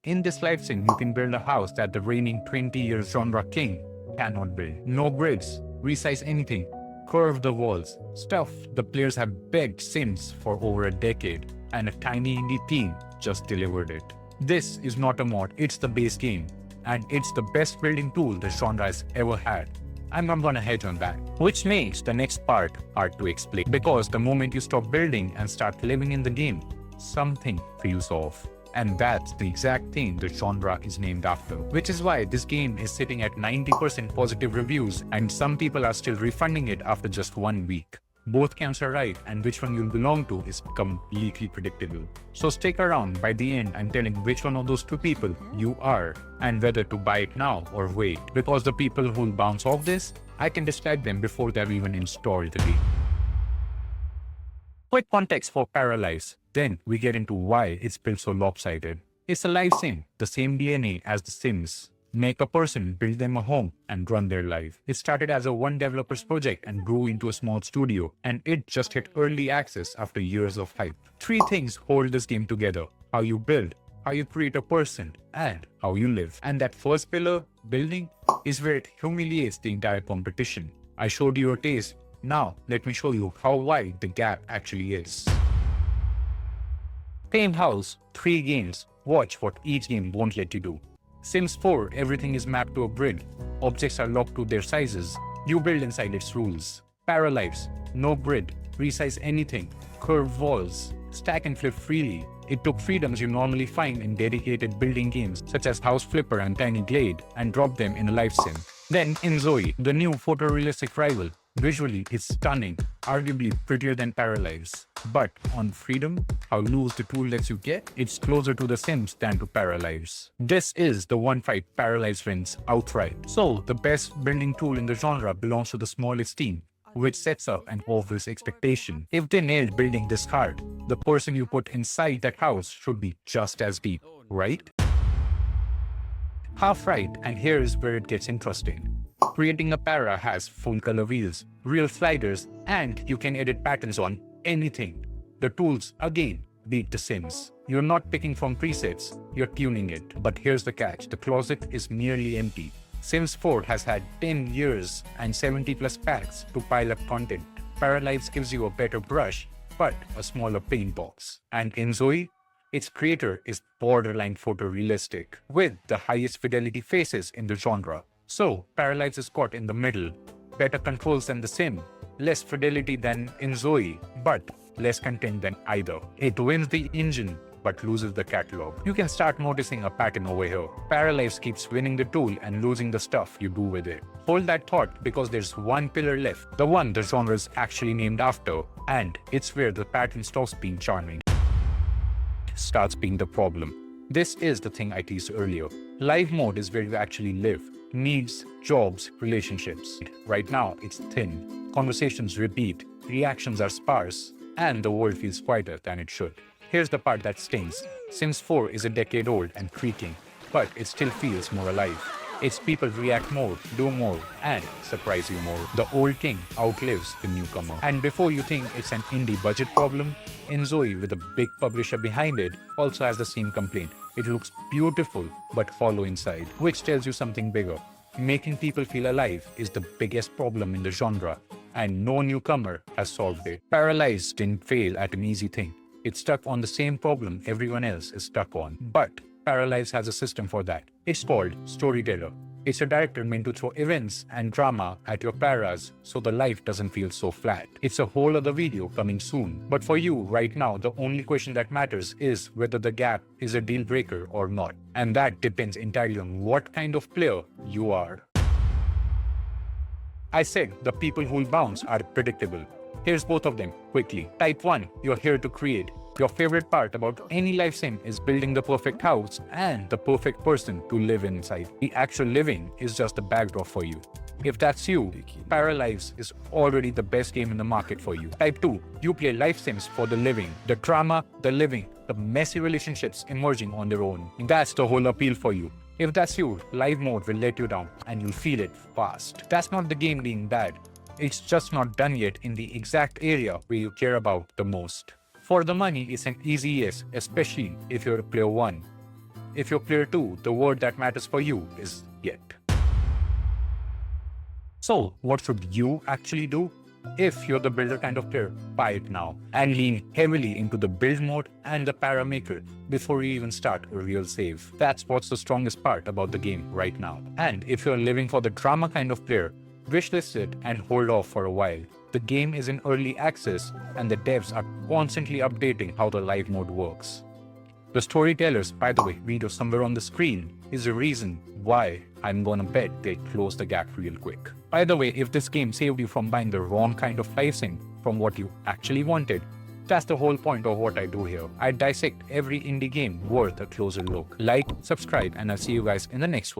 In this live sim, you can build a house that the reigning 20-year genre king cannot build. No grids, resize anything, curve the walls, stuff the players have begged Sims for over a decade, and a tiny indie team just delivered it. This is not a mod, it's the base game, and it's the best building tool the genre has ever had. I'm not gonna hedge on that. Which makes the next part hard to explain, because the moment you stop building and start living in the game, something feels off. And that's the exact thing the genre is named after. Which is why this game is sitting at 90% positive reviews, and some people are still refunding it after just 1 week. Both camps are right, and which one you'll belong to is completely predictable. So stick around. By the end, I'm telling which one of those two people you are, and whether to buy it now or wait. Because the people who'll bounce off this, I can describe them before they've even installed the game. Quick context for Paralives. Then we get into why it's built so lopsided. It's a live sim, the same DNA as the Sims. Make a person, build them a home, and run their life. It started as a one developer's project and grew into a small studio, and it just hit early access after years of hype. 3 things hold this game together: how you build, how you create a person, and how you live. And that first pillar, building, is where it humiliates the entire competition. I showed you a taste. Now, let me show you how wide the gap actually is. Same house, 3 games. Watch what each game won't let you do. Sims 4, everything is mapped to a grid. Objects are locked to their sizes. You build inside its rules. Paralives, no grid, resize anything, curve walls, stack and flip freely. It took freedoms you normally find in dedicated building games such as House Flipper and Tiny Glade and dropped them in a live sim. Then inZOI, the new photorealistic rival. Visually, it's stunning, arguably prettier than Paralives. But on freedom, how loose the tool lets you get, it's closer to The Sims than to Paralives. This is the one fight Paralives wins outright. So, the best building tool in the genre belongs to the smallest team, which sets up an obvious expectation. If they nailed building this hard, the person you put inside that house should be just as deep, right? Half right, and here is where it gets interesting. Creating a para has full color wheels, real sliders, and you can edit patterns on anything. The tools, again, beat The Sims. You're not picking from presets, you're tuning it. But here's the catch, the closet is nearly empty. Sims 4 has had 10 years and 70+ packs to pile up content. Paralives gives you a better brush, but a smaller paint box. And inZOI, its creator is borderline photorealistic, with the highest fidelity faces in the genre. So, Paralives is caught in the middle. Better controls than The Sim, less fidelity than inZOI, but less content than either. It wins the engine, but loses the catalog. You can start noticing a pattern over here. Paralives keeps winning the tool and losing the stuff you do with it. Hold that thought, because there's one pillar left, the one the genre is actually named after, and it's where the pattern stops being charming, starts being the problem. This is the thing I teased earlier. Live mode is where you actually live. Needs, jobs, relationships. Right now, it's thin. Conversations repeat, reactions are sparse, and the world feels quieter than it should. Here's the part that stings. Sims 4 is a decade old and creaking, but it still feels more alive. Its people react more, do more, and surprise you more. The old king outlives the newcomer. And before you think it's an indie budget problem, inZOI, with a big publisher behind it, also has the same complaint. It looks beautiful, but hollow inside, which tells you something bigger. Making people feel alive is the biggest problem in the genre, and no newcomer has solved it. Paralives didn't fail at an easy thing. It's stuck on the same problem everyone else is stuck on. But Paralives has a system for that. It's called Storyteller. It's a director meant to throw events and drama at your paras so the life doesn't feel so flat. It's a whole other video coming soon. But for you right now, the only question that matters is whether the gap is a deal breaker or not. And that depends entirely on what kind of player you are. I said the people who'll bounce are predictable. Here's both of them quickly. Type 1, you're here to create. Your favorite part about any live sim is building the perfect house and the perfect person to live inside. The actual living is just the backdrop for you. If that's you, Paralives is already the best game in the market for you. Type 2, you play live sims for the living. The drama, the living, the messy relationships emerging on their own. That's the whole appeal for you. If that's you, live mode will let you down and you'll feel it fast. That's not the game being bad. It's just not done yet in the exact area where you care about the most. For the money, it's an easy yes, especially if you're a player 1. If you're player 2, the word that matters for you is yet. So, what should you actually do? If you're the builder kind of player, buy it now and lean heavily into the build mode and the Paramaker before you even start a real save. That's what's the strongest part about the game right now. And if you're living for the drama kind of player, wishlist it and hold off for a while. The game is in early access and the devs are constantly updating how the live mode works. The storytellers, by the way, video somewhere on the screen, is a reason why I'm gonna bet they close the gap real quick. By the way, if this game saved you from buying the wrong kind of live sim from what you actually wanted, that's the whole point of what I do here. I dissect every indie game worth a closer look. Like, subscribe, and I'll see you guys in the next one.